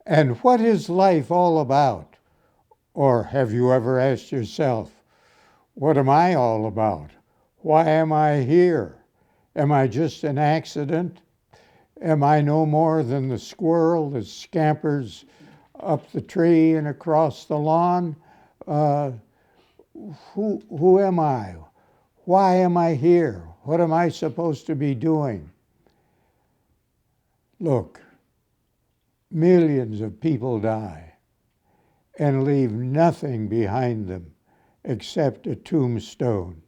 And what is life all about? Or have you ever asked yourself, what am I all about? Why am I here? Am I just an accident? Am I no more than the squirrel that scampers up the tree and across the lawn? Uh, who am I? Why am I here? What am I supposed to be doing? Look, millions of people die and leave nothing behind them except a tombstone.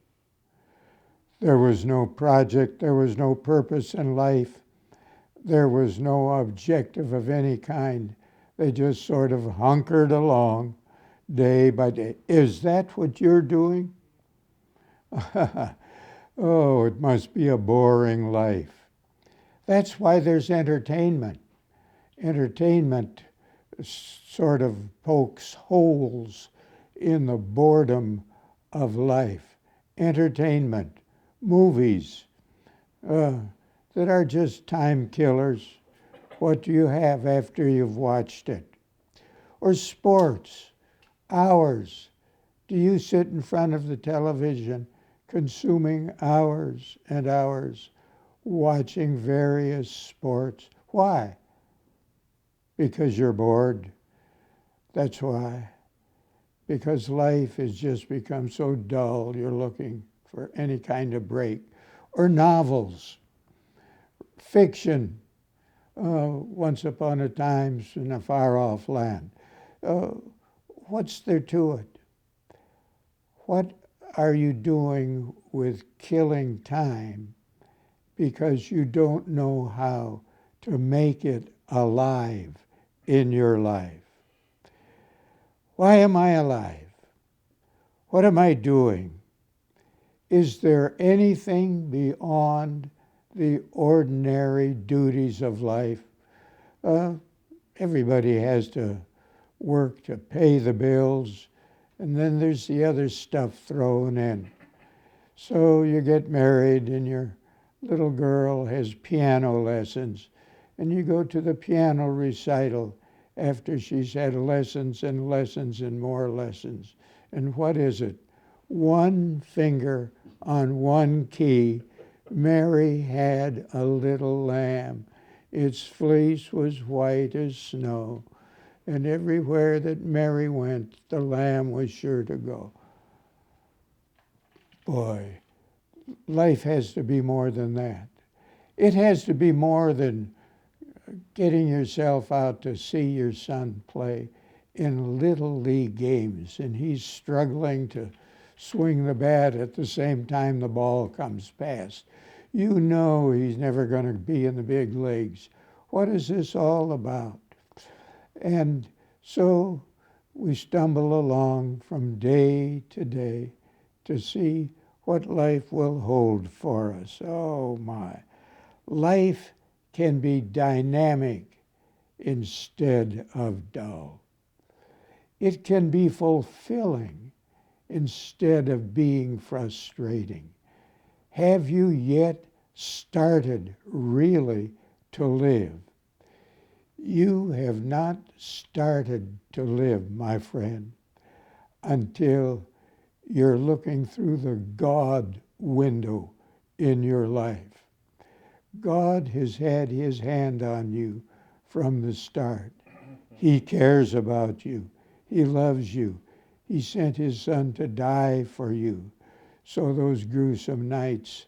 There was no project, there was no purpose in life, there was no objective of any kind. They just sort of hunkered along day by day. Is that what you're doing? Oh, it must be a boring life. That's why there's entertainment. Entertainment sort of pokes holes in the boredom of life. Entertainment, movies that are just time killers. What do you have after you've watched it? Or sports, hours. Do you sit in front of the television consuming hours and hours watching various sports? Why? Because you're bored. That's why. Because life has just become so dull, you're looking for any kind of break. Or novels, fiction, once upon a time in a far-off land. What's there to it? What are you doing with killing time because you don't know how to make it alive in your life? Why am I alive? What am I doing? Is there anything beyond the ordinary duties of life? Everybody has to work to pay the bills, and then there's the other stuff thrown in. So you get married and your little girl has piano lessons, and you go to the piano recital after she's had lessons and lessons and more lessons. And what is it? One finger on one key. Mary had a little lamb. Its fleece was white as snow, and everywhere that Mary went, the lamb was sure to go. Boy, life has to be more than that. It has to be more than getting yourself out to see your son play in little league games, and he's struggling to swing the bat at the same time the ball comes past. You know he's never going to be in the big leagues. What is this all about? And so we stumble along from day to day to see what life will hold for us. Oh my. Life can be dynamic instead of dull. It can be fulfilling instead of being frustrating. Have you yet started really to live? You have not started to live, my friend, until you're looking through the God window in your life. God has had his hand on you from the start. He cares about you. He loves you. He sent his son to die for you. So those gruesome nights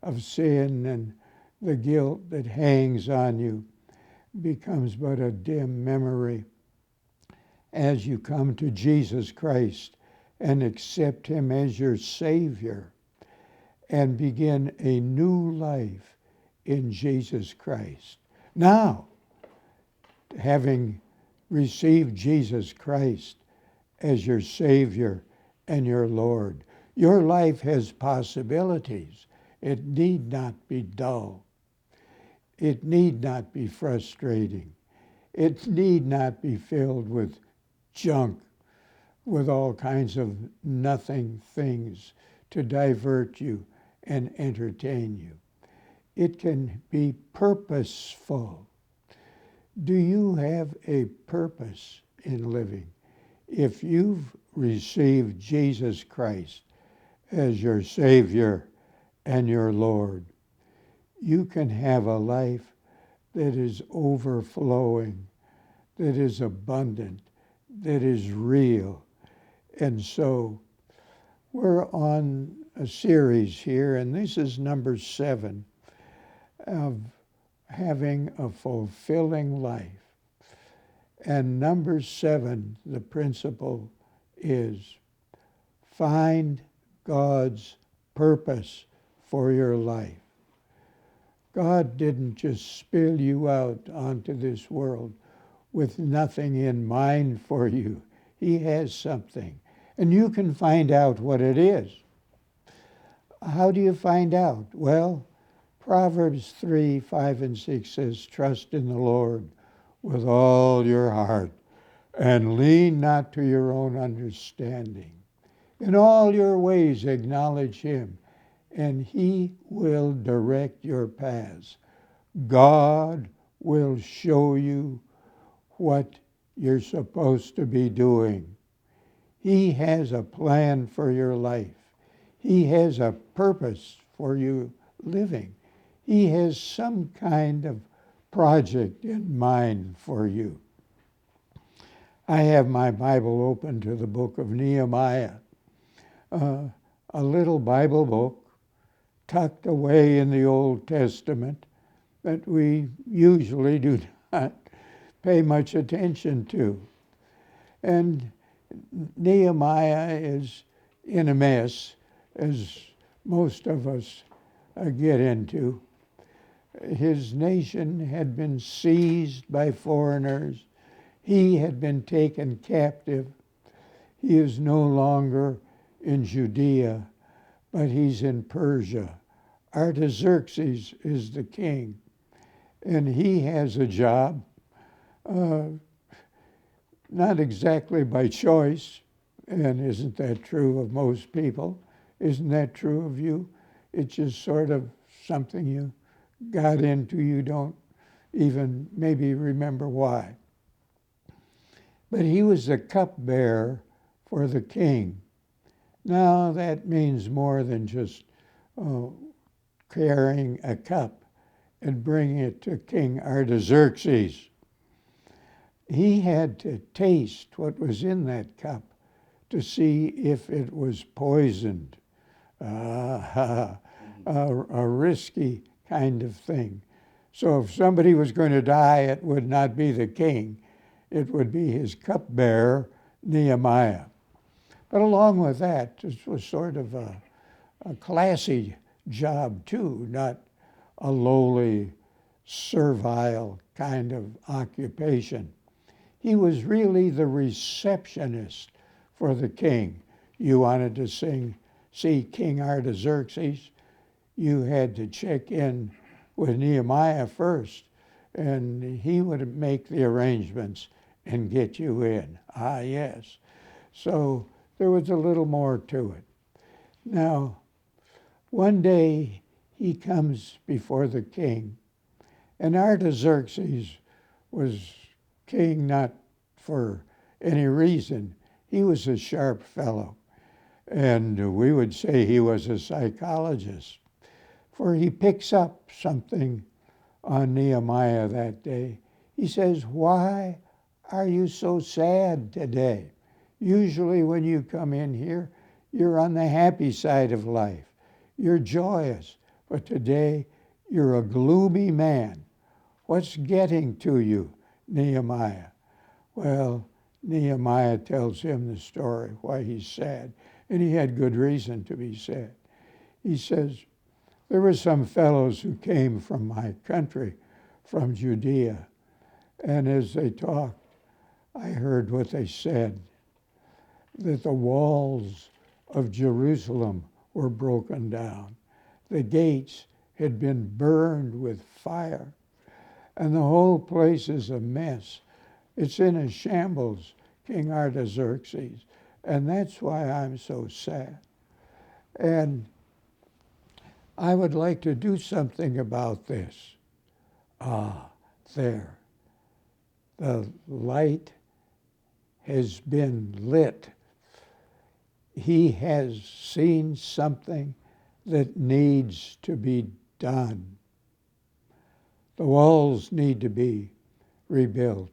of sin and the guilt that hangs on you becomes but a dim memory as you come to Jesus Christ and accept him as your Savior and begin a new life in Jesus Christ. Now, having received Jesus Christ as your Savior and your Lord, your life has possibilities. It need not be dull. It need not be frustrating. It need not be filled with junk, with all kinds of nothing things to divert you and entertain you. It can be purposeful. Do you have a purpose in living? If you've received Jesus Christ as your Savior and your Lord, you can have a life that is overflowing, that is abundant, that is real. And so we're on a series here, and this is number 7 of having a fulfilling life. And number 7, the principle is find God's purpose for your life. God didn't just spill you out onto this world with nothing in mind for you. He has something, and you can find out what it is. How do you find out? Well, Proverbs 3, 5, and 6 says, trust in the Lord with all your heart, and lean not to your own understanding. In all your ways acknowledge him, and he will direct your paths. God will show you what you're supposed to be doing. He has a plan for your life. He has a purpose for you living. He has some kind of project in mind for you. I have my Bible open to the book of Nehemiah, a little Bible book tucked away in the Old Testament that we usually do not pay much attention to. And Nehemiah is in a mess, as most of us get into. His nation had been seized by foreigners. He had been taken captive. He is no longer in Judea, but he's in Persia. Artaxerxes is the king, and he has a job, not exactly by choice, and isn't that true of most people? Isn't that true of you? It's just sort of something you got into, you don't even maybe remember why. But he was the cupbearer for the king. Now that means more than just carrying a cup and bringing it to King Artaxerxes. He had to taste what was in that cup to see if it was poisoned. A risky kind of thing. So if somebody was going to die, it would not be the king. It would be his cupbearer, Nehemiah. But along with that, this was sort of a classy job too, not a lowly, servile kind of occupation. He was really the receptionist for the king. You wanted to see King Artaxerxes, you had to check in with Nehemiah first, and he would make the arrangements and get you in. Ah, yes. So there was a little more to it. Now, one day he comes before the king, and Artaxerxes was king not for any reason. He was a sharp fellow, and we would say he was a psychologist, for he picks up something on Nehemiah that day. He says, "Why are you so sad today? Usually when you come in here, you're on the happy side of life. You're joyous, but today you're a gloomy man. What's getting to you, Nehemiah?" Well, Nehemiah tells him the story, why he's sad, and he had good reason to be sad. He says, "There were some fellows who came from my country, from Judea, and as they talked, I heard what they said, that the walls of Jerusalem were broken down. The gates had been burned with fire, and the whole place is a mess. It's in a shambles, King Artaxerxes, and that's why I'm so sad. And I would like to do something about this." Ah, there. The light has been lit. He has seen something that needs to be done. The walls need to be rebuilt.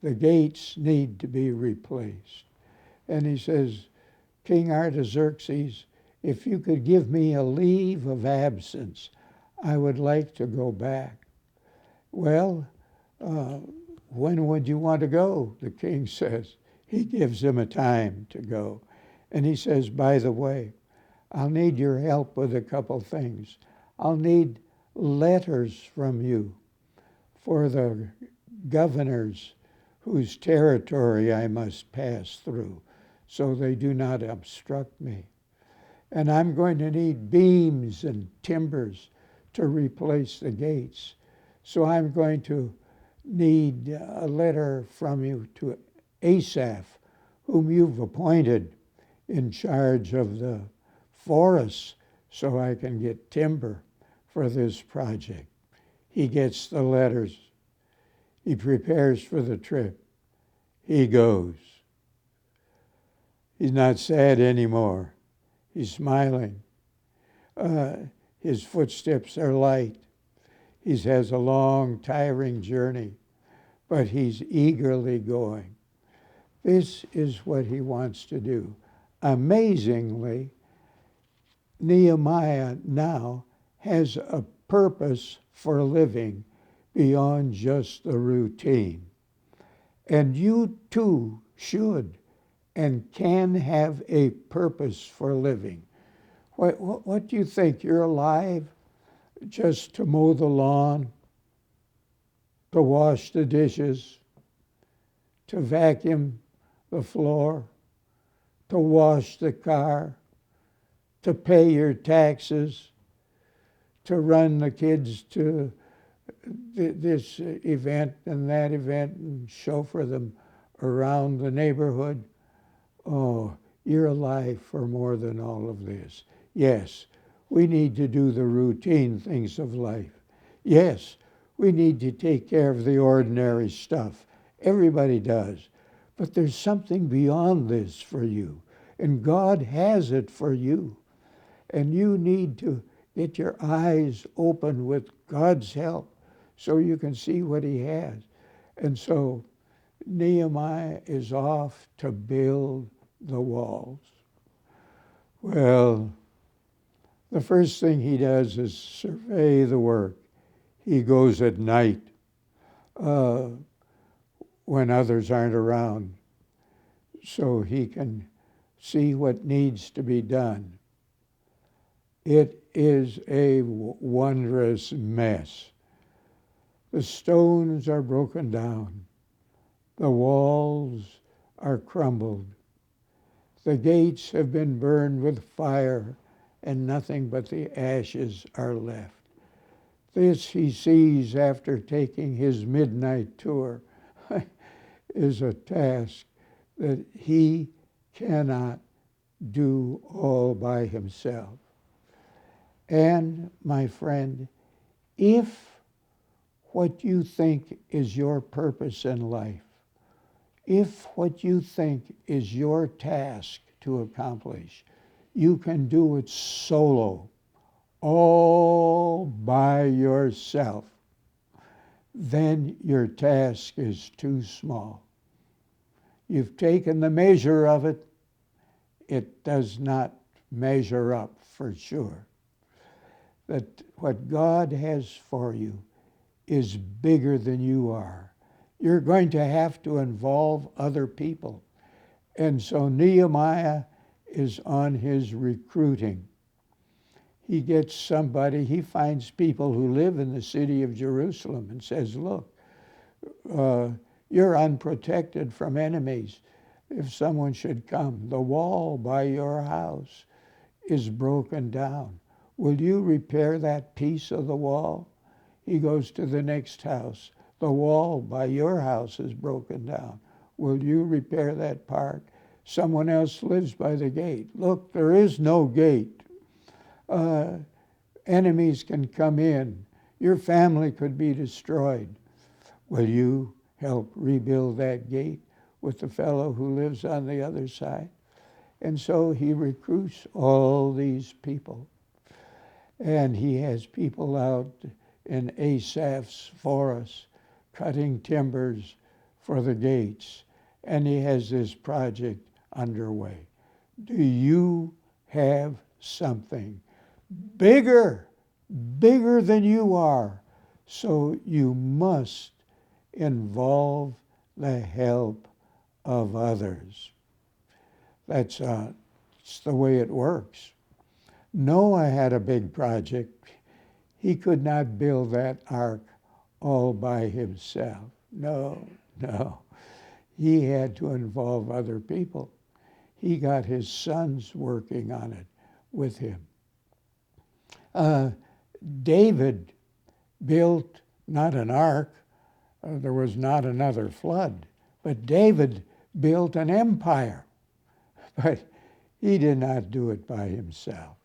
The gates need to be replaced. And he says, King Artaxerxes, if you could give me a leave of absence, I would like to go back. Well, when would you want to go? The king says. He gives him a time to go. And he says, by the way, I'll need your help with a couple things. I'll need letters from you for the governors whose territory I must pass through, so they do not obstruct me. And I'm going to need beams and timbers to replace the gates. So I'm going to need a letter from you to Asaph, whom you've appointed in charge of the forests, so I can get timber for this project. He gets the letters. He prepares for the trip. He goes. He's not sad anymore. He's smiling. His footsteps are light. He has a long, tiring journey, but he's eagerly going. This is what he wants to do. Amazingly, Nehemiah now has a purpose for living beyond just the routine. And you too should and can have a purpose for living. What do you think? You're alive just to mow the lawn, to wash the dishes, to vacuum the floor, to wash the car, to pay your taxes, to run the kids to this event and that event and chauffeur them around the neighborhood. Oh, you're alive for more than all of this. Yes, we need to do the routine things of life. Yes, we need to take care of the ordinary stuff. Everybody does. But there's something beyond this for you, and God has it for you. And you need to get your eyes open with God's help so you can see what he has. And so Nehemiah is off to build the walls. Well, the first thing he does is survey the work. He goes at night when others aren't around so he can see what needs to be done. It is a wondrous mess. The stones are broken down. The walls are crumbled. The gates have been burned with fire, and nothing but the ashes are left. This he sees after taking his midnight tour is a task that he cannot do all by himself. And, my friend, if what you think is your purpose in life, if what you think is your task to accomplish, you can do it solo, all by yourself, then your task is too small. You've taken the measure of it. It does not measure up for sure. That what God has for you is bigger than you are. You're going to have to involve other people. And so Nehemiah is on his recruiting. He gets somebody, he finds people who live in the city of Jerusalem and says, look, you're unprotected from enemies. If someone should come, the wall by your house is broken down. Will you repair that piece of the wall? He goes to the next house. The wall by your house is broken down. Will you repair that part? Someone else lives by the gate. Look, there is no gate. Enemies can come in. Your family could be destroyed. Will you help rebuild that gate with the fellow who lives on the other side. And so he recruits all these people. And he has people out in Asaph's forest cutting timbers for the gates. And he has this project underway. Do you have something bigger than you are? So you must involve the help of others. That's it's the way it works. Noah had a big project. He could not build that ark all by himself. No. He had to involve other people. He got his sons working on it with him. David built not an ark. There was not another flood. But David built an empire. But he did not do it by himself.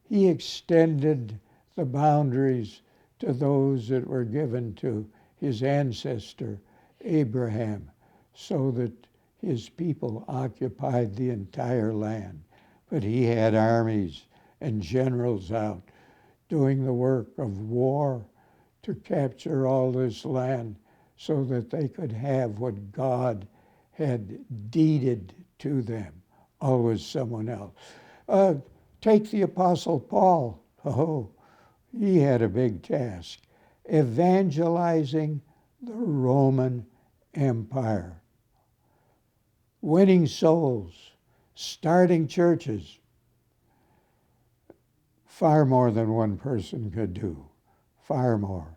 He extended the boundaries to those that were given to his ancestor, Abraham, so that his people occupied the entire land. But he had armies and generals out doing the work of war to capture all this land so that they could have what God had deeded to them. Always someone else. Take the Apostle Paul. Oh, he had a big task. Evangelizing the Roman Empire. Winning souls. Starting churches. Far more than one person could do. Far more.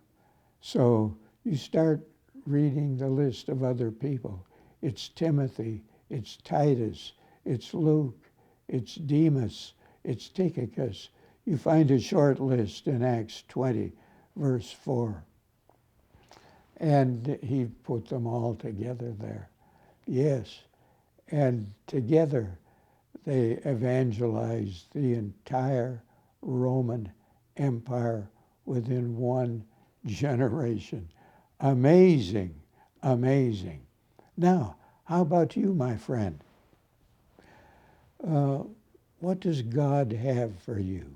So you start reading the list of other people. It's Timothy. It's Titus. It's Luke. It's Demas. It's Tychicus. You find a short list in Acts 20, verse 4. And he put them all together there. Yes. And together they evangelized the entire Roman Empire within one generation. Amazing, amazing. Now, how about you, my friend? What does God have for you?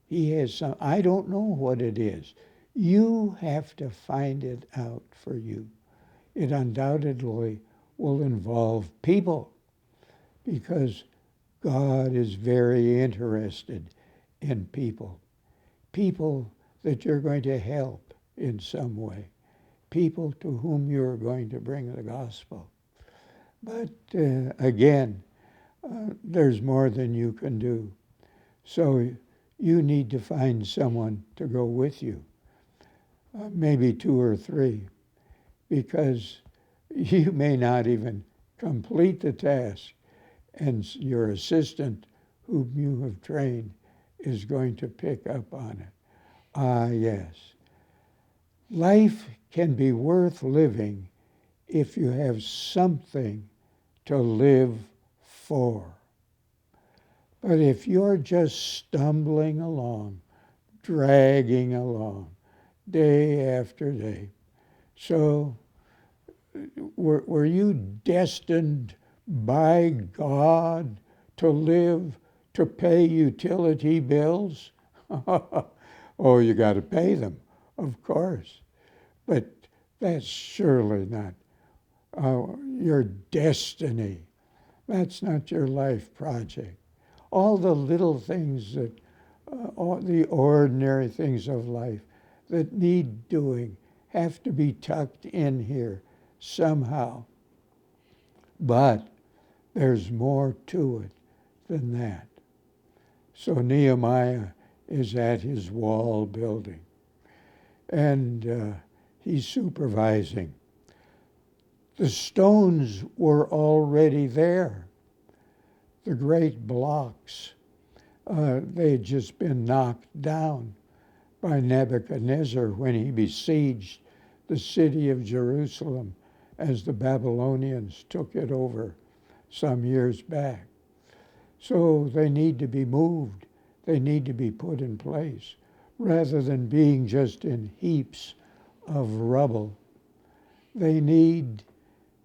He has some, I don't know what it is. You have to find it out for you. It undoubtedly will involve people because God is very interested in people. People that you're going to help in some way. People to whom you're going to bring the gospel. But again, there's more than you can do. So you need to find someone to go with you, maybe 2 or 3, because you may not even complete the task, and your assistant, whom you have trained, is going to pick up on it. Ah, yes. Life can be worth living if you have something to live for. But if you're just stumbling along, dragging along, day after day, so were you destined by God to live to pay utility bills? Oh, you got to pay them, of course. But that's surely not your destiny. That's not your life project. All the little things that, all the ordinary things of life that need doing have to be tucked in here somehow. But there's more to it than that. So Nehemiah is at his wall building, and he's supervising. The stones were already there. The great blocks, they had just been knocked down by Nebuchadnezzar when he besieged the city of Jerusalem as the Babylonians took it over some years back. So they need to be moved. They need to be put in place rather than being just in heaps of rubble. They need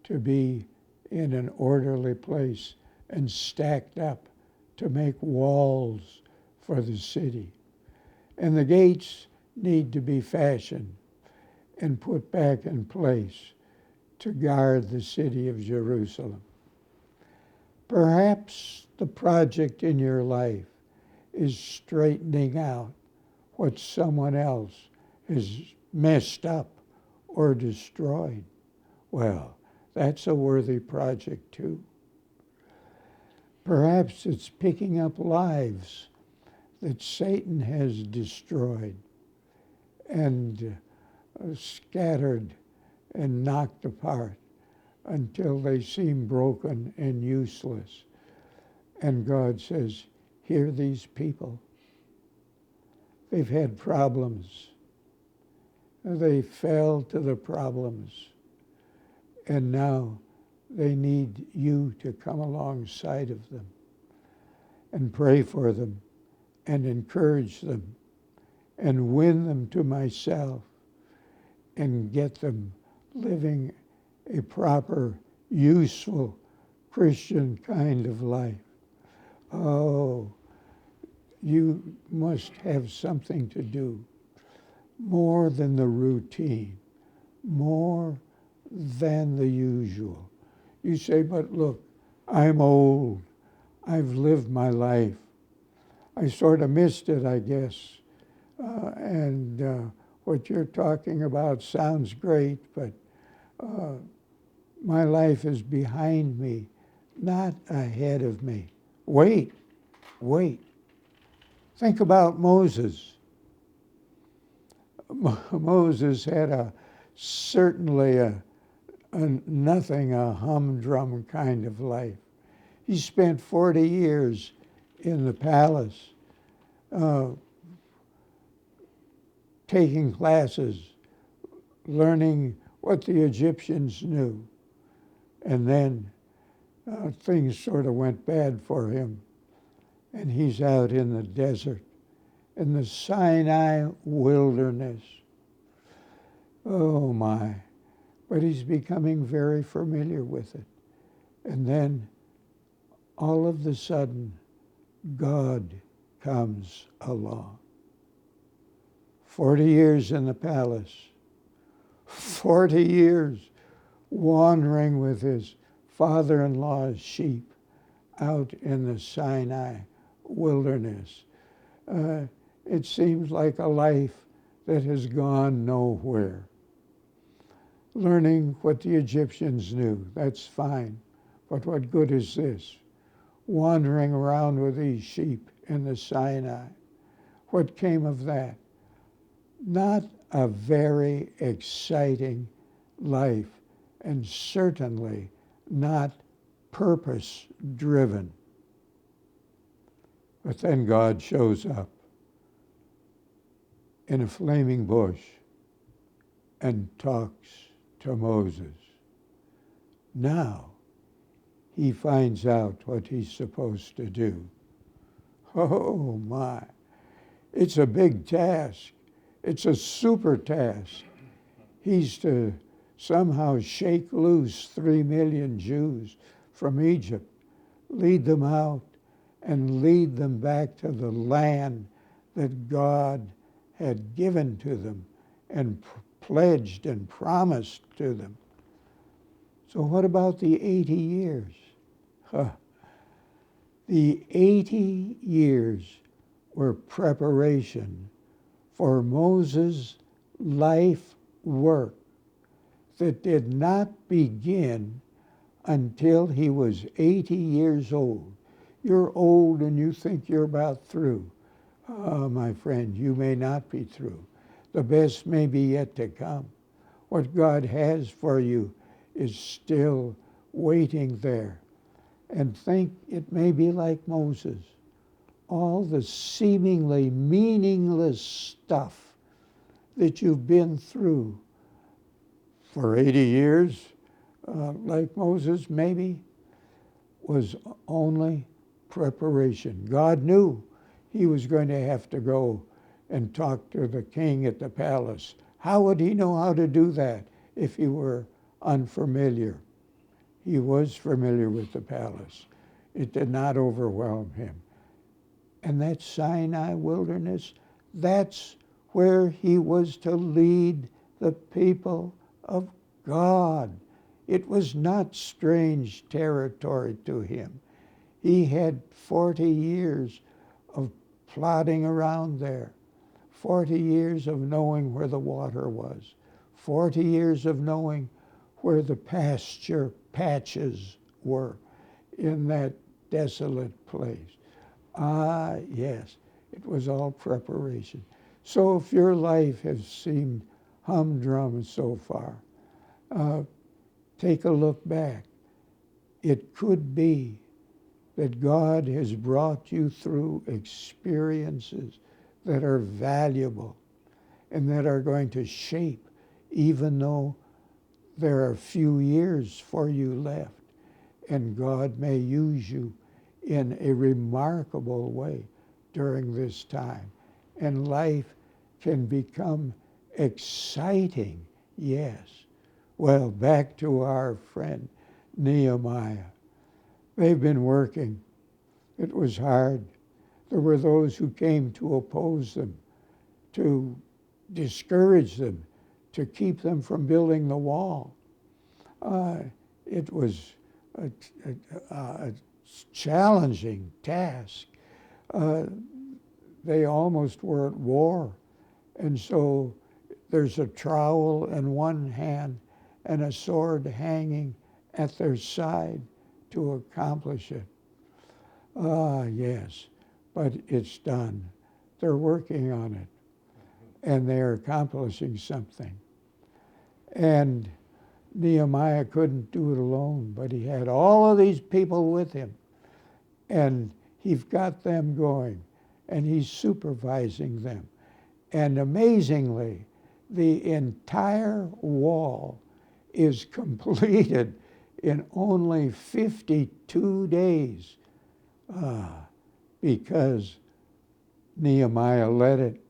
to be in an orderly place and stacked up to make walls for the city. And the gates need to be fashioned and put back in place to guard the city of Jerusalem. Perhaps the project in your life is straightening out what someone else has messed up or destroyed. Well, that's a worthy project too. Perhaps it's picking up lives that Satan has destroyed and scattered and knocked apart until they seem broken and useless. And God says, hear these people. They've had problems. They fell to the problems. And now they need you to come alongside of them and pray for them and encourage them and win them to myself and get them living a proper, useful Christian kind of life. Oh, you must have something to do more than the routine, more than the usual. You say, but look, I'm old. I've lived my life. I sort of missed it, I guess. And what you're talking about sounds great, but my life is behind me, not ahead of me. Wait. Think about Moses. Moses had certainly a humdrum kind of life. He spent 40 years in the palace, taking classes, learning what the Egyptians knew. And then things sort of went bad for him. And he's out in the desert, in the Sinai wilderness. Oh my. But he's becoming very familiar with it. And then all of a sudden, God comes along. 40 years in the palace, 40 years wandering with his father-in-law's sheep out in the Sinai wilderness. It seems like a life that has gone nowhere. Learning what the Egyptians knew, that's fine. But what good is this? Wandering around with these sheep in the Sinai. What came of that? Not a very exciting life, and certainly not purpose-driven. But then God shows up in a flaming bush and talks to Moses. Now he finds out what he's supposed to do. Oh my, it's a big task. It's a super task. He's to somehow shake loose 3 million Jews from Egypt, lead them out, and lead them back to the land that God had given to them and pledged and promised to them. So what about the 80 years? The 80 years were preparation for Moses' life work that did not begin until he was 80 years old. You're old and you think you're about through. Oh, my friend, you may not be through. The best may be yet to come. What God has for you is still waiting there. And think it may be like Moses. All the seemingly meaningless stuff that you've been through for 80 years, like Moses maybe, was only preparation. God knew he was going to have to go and talk to the king at the palace. How would he know how to do that if he were unfamiliar. He was familiar with the palace. It did not overwhelm him. And that Sinai wilderness, that's where he was to lead the people of God. It was not strange territory to him. He had 40 years of plodding around there, 40 years of knowing where the water was, 40 years of knowing where the pasture patches were in that desolate place. Ah, yes, it was all preparation. So if your life has seemed humdrum so far, take a look back. It could be that God has brought you through experiences that are valuable and that are going to shape, even though there are few years for you left. And God may use you in a remarkable way during this time. And life can become exciting, yes. Well, back to our friend Nehemiah. They've been working. It was hard. There were those who came to oppose them, to discourage them, to keep them from building the wall. It was a challenging task. They almost were at war. And so there's a trowel in one hand and a sword hanging at their side to accomplish it. Ah, yes, but it's done. They're working on it, and they're accomplishing something. And Nehemiah couldn't do it alone, but he had all of these people with him, and he's got them going, and he's supervising them. And amazingly, the entire wall is completed in only 52 days because Nehemiah led it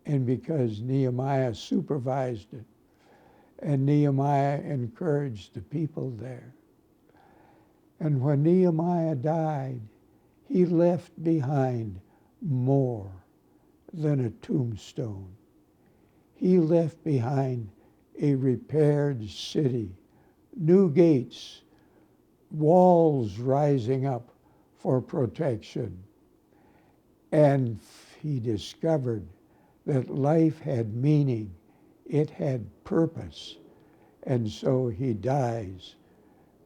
and because Nehemiah supervised it and Nehemiah encouraged the people there. And when Nehemiah died, he left behind more than a tombstone. He left behind a repaired city, new gates, walls rising up for protection. And he discovered that life had meaning, it had purpose, and so he dies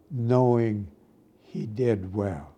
knowing he did well.